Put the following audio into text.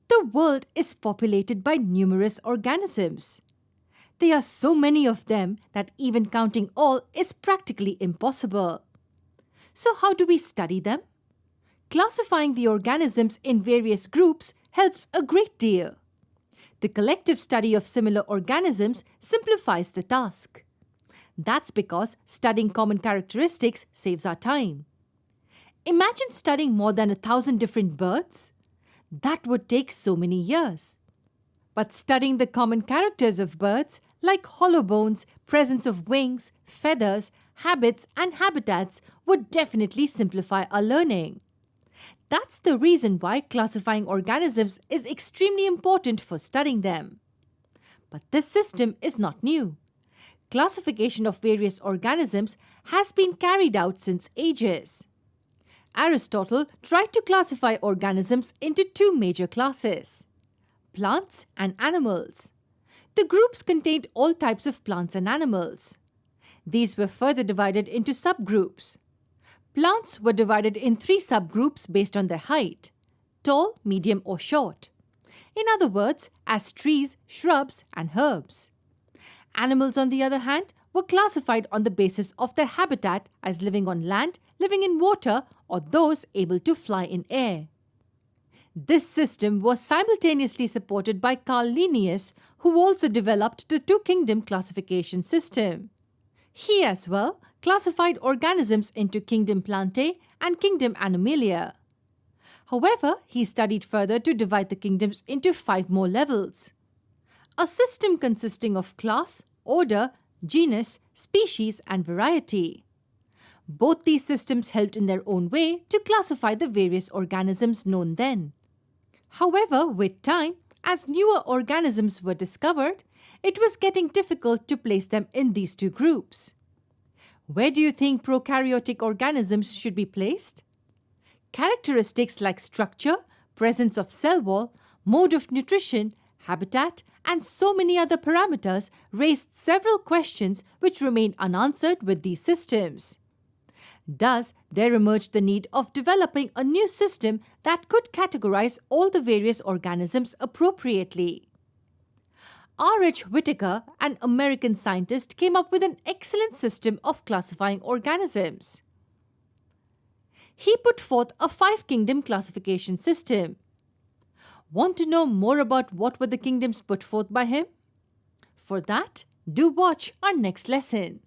The world is populated by numerous organisms. There are so many of them that even counting all is practically impossible. So how do we study them? Classifying the organisms in various groups helps a great deal. The collective study of similar organisms simplifies the task. That's because studying common characteristics saves our time. Imagine studying more than 1,000 different birds. That would take so many years. But studying the common characters of birds, like hollow bones, presence of wings, feathers, habits, and habitats, would definitely simplify our learning. That's the reason why classifying organisms is extremely important for studying them. But this system is not new. Classification of various organisms has been carried out since ages. Aristotle tried to classify organisms into two major classes: plants and animals. The groups contained all types of plants and animals. These were further divided into subgroups. Plants were divided in 3 subgroups based on their height: tall, medium, or short. In other words, as trees, shrubs, and herbs. Animals, on the other hand, were classified on the basis of their habitat as living on land, living in water, or those able to fly in air. This system was simultaneously supported by Carl Linnaeus, who also developed the two-kingdom classification system. He as well classified organisms into kingdom Plantae and kingdom Animalia. However, he studied further to divide the kingdoms into 5 more levels. A system consisting of class, order, genus, species, and variety. Both these systems helped in their own way to classify the various organisms known then. However, with time, as newer organisms were discovered, it was getting difficult to place them in these two groups. Where do you think prokaryotic organisms should be placed? Characteristics like structure, presence of cell wall, mode of nutrition, habitat, and so many other parameters raised several questions which remain unanswered with these systems. Thus, there emerged the need of developing a new system that could categorize all the various organisms appropriately. R.H. Whittaker, an American scientist, came up with an excellent system of classifying organisms. He put forth a 5-kingdom classification system. Want to know more about what were the kingdoms put forth by him? For that, do watch our next lesson.